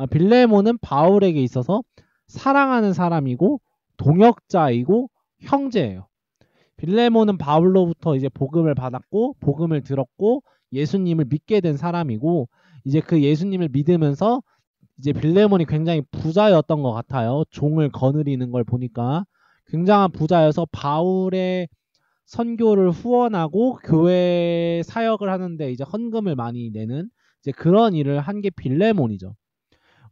빌레몬은 바울에게 있어서 사랑하는 사람이고 동역자이고 형제예요. 빌레몬은 바울로부터 이제 복음을 받았고 복음을 들었고 예수님을 믿게 된 사람이고 이제 그 예수님을 믿으면서 이제 빌레몬이 굉장히 부자였던 것 같아요. 종을 거느리는 걸 보니까 굉장한 부자여서 바울의 선교를 후원하고 교회 사역을 하는데 이제 헌금을 많이 내는 이제 그런 일을 한 게 빌레몬이죠.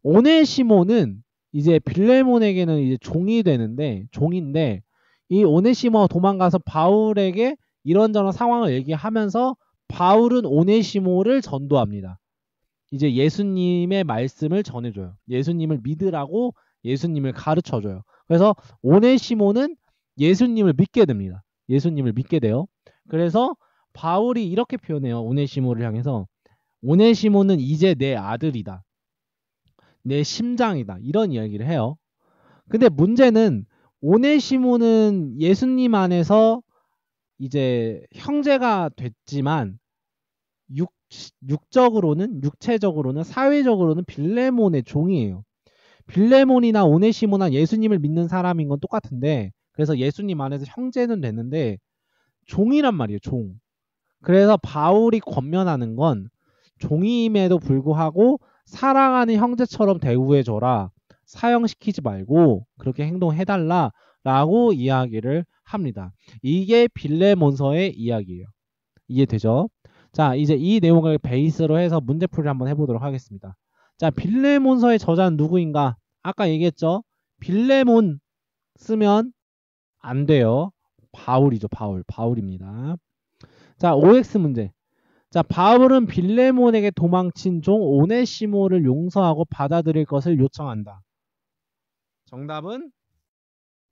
오네시모는 이제 빌레몬에게는 이제 종인데 이 오네시모가 도망가서 바울에게 이런저런 상황을 얘기하면서 바울은 오네시모를 전도합니다. 이제 예수님의 말씀을 전해줘요. 예수님을 믿으라고 예수님을 가르쳐줘요. 그래서 오네시모는 예수님을 믿게 됩니다. 예수님을 믿게 돼요. 그래서 바울이 이렇게 표현해요. 오네시모를 향해서 오네시모는 이제 내 아들이다. 내 심장이다. 이런 이야기를 해요. 근데 문제는 오네시모는 예수님 안에서 이제 형제가 됐지만 육체적으로는 사회적으로는 빌레몬의 종이에요. 빌레몬이나 오네시모나 예수님을 믿는 사람인 건 똑같은데 그래서 예수님 안에서 형제는 됐는데 종이란 말이에요. 종. 그래서 바울이 권면하는 건 종임에도 불구하고 사랑하는 형제처럼 대우해줘라. 사형시키지 말고 그렇게 행동해달라 라고 이야기를 합니다. 이게 빌레몬서의 이야기예요. 이해되죠? 자, 이제 이 내용을 베이스로 해서 문제풀이를 한번 해보도록 하겠습니다. 자, 빌레몬서의 저자는 누구인가? 아까 얘기했죠? 빌레몬 쓰면 안 돼요. 바울이죠. 바울입니다. 자, OX 문제. 자, 바울은 빌레몬에게 도망친 종 오네시모를 용서하고 받아들일 것을 요청한다. 정답은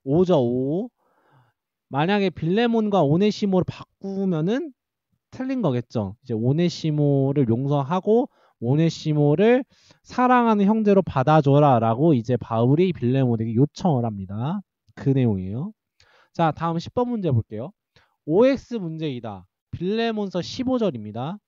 5죠. 5. 만약에 빌레몬과 오네시모를 바꾸면은 틀린 거겠죠. 이제 오네시모를 용서하고 오네시모를 사랑하는 형제로 받아줘라 라고 이제 바울이 빌레몬에게 요청을 합니다. 그 내용이에요. 자, 다음 10번 문제 볼게요. OX 문제이다. 빌레몬서 15절입니다.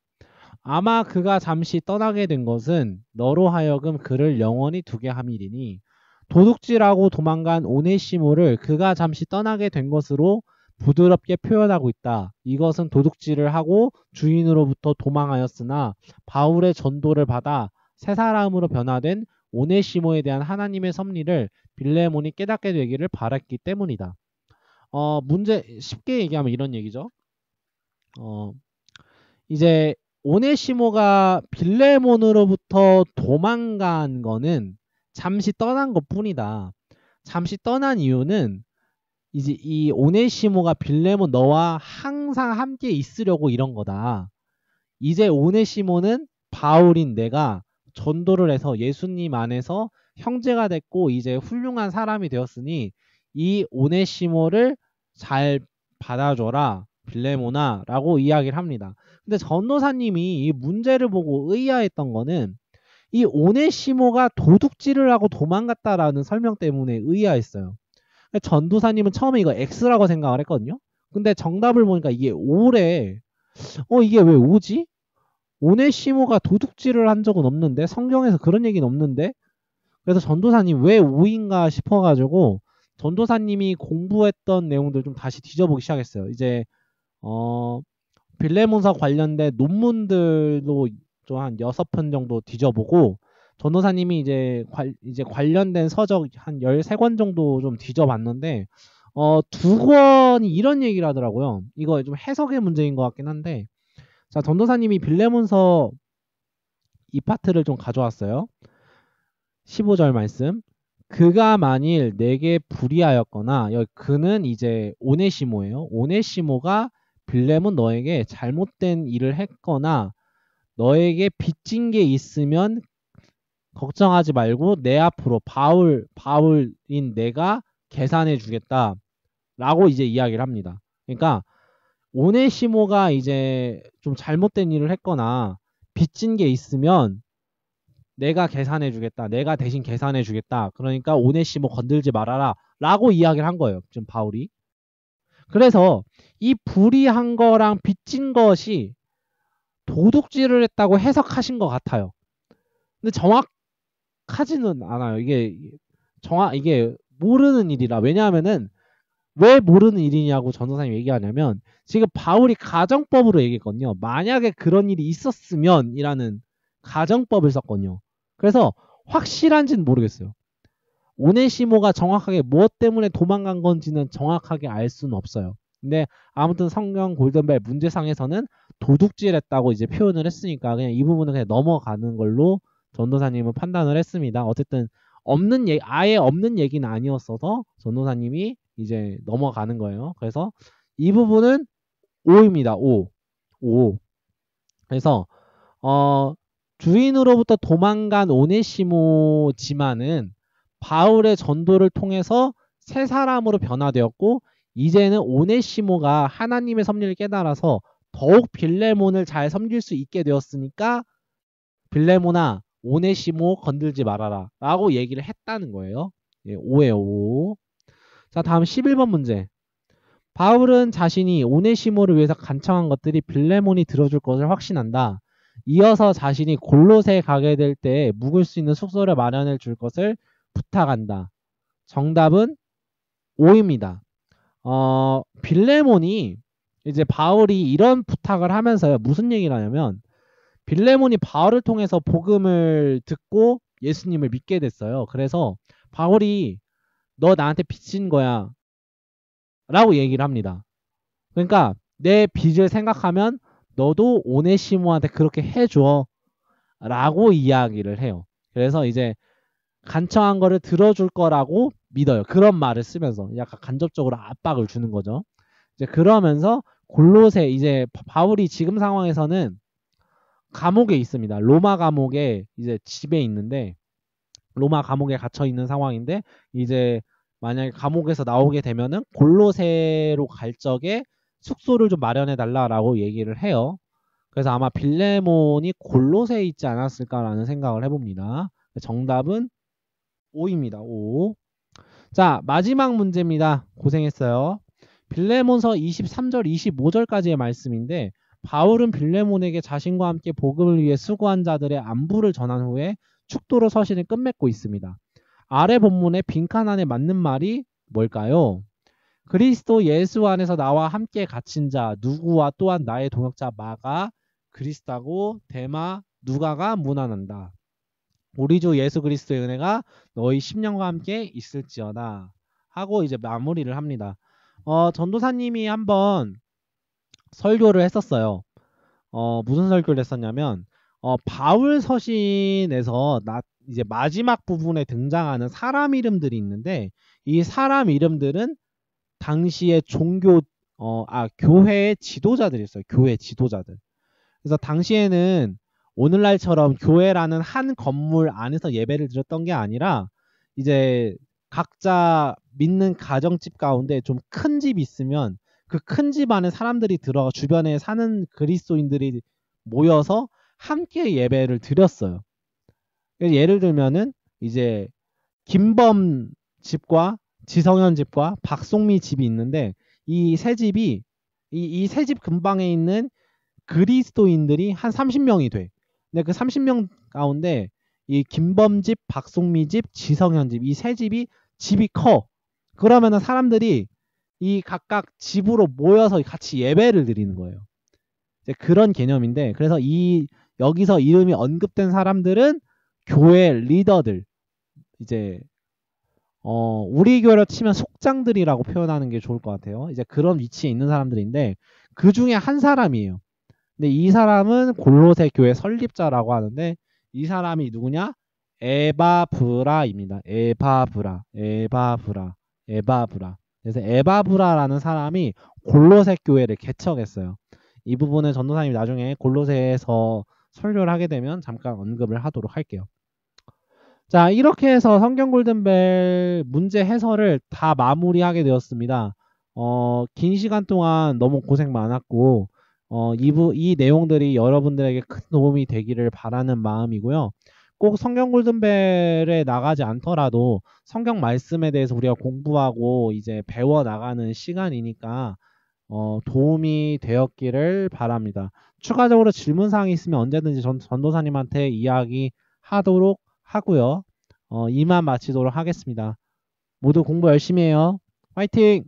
아마 그가 잠시 떠나게 된 것은 너로 하여금 그를 영원히 두게 함이리니 도둑질하고 도망간 오네시모를 그가 잠시 떠나게 된 것으로 부드럽게 표현하고 있다. 이것은 도둑질을 하고 주인으로부터 도망하였으나 바울의 전도를 받아 새 사람으로 변화된 오네시모에 대한 하나님의 섭리를 빌레몬이 깨닫게 되기를 바랐기 때문이다. 문제 쉽게 얘기하면 이런 얘기죠. 이제 오네시모가 빌레몬으로부터 도망간 거는 잠시 떠난 것뿐이다. 잠시 떠난 이유는 이제 이 오네시모가 빌레몬 너와 항상 함께 있으려고 이런 거다. 이제 오네시모는 바울인 내가 전도를 해서 예수님 안에서 형제가 됐고 이제 훌륭한 사람이 되었으니 이 오네시모를 잘 받아줘라 빌레몬아 라고 이야기를 합니다. 근데 전도사님이 이 문제를 보고 의아했던 거는 이 오네시모가 도둑질을 하고 도망갔다라는 설명 때문에 의아했어요. 전도사님은 처음에 이거 X라고 생각을 했거든요. 근데 정답을 보니까 이게 O래. 이게 왜 O지? 오네시모가 도둑질을 한 적은 없는데 성경에서 그런 얘기는 없는데 그래서 전도사님 왜 O인가 싶어가지고 전도사님이 공부했던 내용들 좀 다시 뒤져보기 시작했어요. 이제 빌레몬서 관련된 논문들도 좀 한 6편 정도 뒤져보고 전도사님이 이제 관련된 서적 한 13권 정도 좀 뒤져봤는데 2권이 이런 얘기를 하더라고요. 이거 좀 해석의 문제인 것 같긴 한데 자, 전도사님이 빌레몬서 이 파트를 좀 가져왔어요. 15절 말씀. 그가 만일 내게 불의하였거나 여기 그는 이제 오네시모예요. 오네시모가 빌레몬 너에게 잘못된 일을 했거나 너에게 빚진 게 있으면 걱정하지 말고 내 앞으로 바울인 내가 계산해 주겠다 라고 이제 이야기를 합니다. 그러니까 오네시모가 이제 좀 잘못된 일을 했거나 빚진 게 있으면 내가 계산해 주겠다. 내가 대신 계산해 주겠다. 그러니까 오네시모 건들지 말아라 라고 이야기를 한 거예요. 지금 바울이. 그래서 이 불의한 거랑 빚진 것이 도둑질을 했다고 해석하신 것 같아요. 근데 정확하지는 않아요. 이게 모르는 일이라. 왜냐하면은 왜 모르는 일이냐고 전도사님이 얘기하냐면 지금 바울이 가정법으로 얘기했거든요. 만약에 그런 일이 있었으면 이라는 가정법을 썼거든요. 그래서 확실한지는 모르겠어요. 오네시모가 정확하게 무엇 때문에 도망간 건지는 정확하게 알 수는 없어요. 근데 아무튼 성경 골든벨 문제상에서는 도둑질했다고 이제 표현을 했으니까 그냥 이 부분은 그냥 넘어가는 걸로 전도사님은 판단을 했습니다. 어쨌든 아예 없는 얘기는 아니었어서 전도사님이 이제 넘어가는 거예요. 그래서 이 부분은 5입니다. 5. 그래서 주인으로부터 도망간 오네시모지만은 바울의 전도를 통해서 새 사람으로 변화되었고 이제는 오네시모가 하나님의 섭리를 깨달아서 더욱 빌레몬을 잘 섬길 수 있게 되었으니까 빌레몬아 오네시모 건들지 말아라 라고 얘기를 했다는 거예요. 5예요. 5. 자, 다음 11번 문제. 바울은 자신이 오네시모를 위해서 간청한 것들이 빌레몬이 들어줄 것을 확신한다. 이어서 자신이 골로새에 가게 될 때 묵을 수 있는 숙소를 마련해 줄 것을 부탁한다. 정답은 5입니다. 빌레몬이 이제 바울이 이런 부탁을 하면서요. 무슨 얘기를 하냐면 빌레몬이 바울을 통해서 복음을 듣고 예수님을 믿게 됐어요. 그래서 바울이 너 나한테 빚진 거야 라고 얘기를 합니다. 그러니까 내 빚을 생각하면 너도 오네시모한테 그렇게 해줘 라고 이야기를 해요. 그래서 이제 간청한 거를 들어줄 거라고 믿어요. 그런 말을 쓰면서 약간 간접적으로 압박을 주는 거죠. 이제 그러면서 골로새 이제 바울이 지금 상황에서는 감옥에 있습니다. 로마 감옥에 이제 집에 있는데 로마 감옥에 갇혀 있는 상황인데 이제 만약에 감옥에서 나오게 되면은 골로새로 갈 적에 숙소를 좀 마련해 달라라고 얘기를 해요. 그래서 아마 빌레몬이 골로새에 있지 않았을까라는 생각을 해봅니다. 정답은 5입니다. 5. 자, 마지막 문제입니다. 고생했어요. 빌레몬서 23절 25절까지의 말씀인데 바울은 빌레몬에게 자신과 함께 복음을 위해 수고한 자들의 안부를 전한 후에 축도로 서신을 끝맺고 있습니다. 아래 본문의 빈칸 안에 맞는 말이 뭘까요? 그리스도 예수 안에서 나와 함께 갇힌 자 누구와 또한 나의 동역자 마가 그리스도하고 데마 누가가 문안한다. 우리 주 예수 그리스도의 은혜가 너희 심령과 함께 있을지어다 하고 이제 마무리를 합니다. 전도사님이 한번 설교를 했었어요. 무슨 설교를 했었냐면 바울 서신에서 이제 마지막 부분에 등장하는 사람 이름들이 있는데 이 사람 이름들은 당시의 교회의 지도자들이 있어요. 교회 지도자들. 그래서 당시에는 오늘날처럼 교회라는 한 건물 안에서 예배를 드렸던 게 아니라 이제 각자 믿는 가정집 가운데 좀 큰 집이 있으면 그 큰 집 안에 사람들이 들어가 주변에 사는 그리스도인들이 모여서 함께 예배를 드렸어요. 예를 들면은 이제 김범 집과 지성현 집과 박송미 집이 있는데 이 세 집이 이 세 집 근방에 있는 그리스도인들이 한 30명이 돼. 근데 그 30명 가운데 이 김범 집, 박송미 집, 지성현 집 이 세 집이 커. 그러면은 사람들이 이 각각 집으로 모여서 같이 예배를 드리는 거예요. 이제 그런 개념인데 그래서 여기서 이름이 언급된 사람들은 교회 리더들 이제 우리 교회로 치면 속장들이라고 표현하는 게 좋을 것 같아요. 이제 그런 위치에 있는 사람들인데 그 중에 한 사람이에요. 근데 이 사람은 골로새 교회 설립자라고 하는데 이 사람이 누구냐? 에바브라입니다. 에바브라. 그래서 에바브라라는 사람이 골로새 교회를 개척했어요. 이 부분은 전도사님이 나중에 골로새에서 설교를 하게 되면 잠깐 언급을 하도록 할게요. 자, 이렇게 해서 성경 골든벨 문제 해설을 다 마무리하게 되었습니다. 긴 시간 동안 너무 고생 많았고, 이 내용들이 여러분들에게 큰 도움이 되기를 바라는 마음이고요. 꼭 성경 골든벨에 나가지 않더라도 성경 말씀에 대해서 우리가 공부하고 이제 배워 나가는 시간이니까 도움이 되었기를 바랍니다. 추가적으로 질문사항이 있으면 언제든지 전도사님한테 이야기하도록 하고요. 이만 마치도록 하겠습니다. 모두 공부 열심히 해요. 화이팅!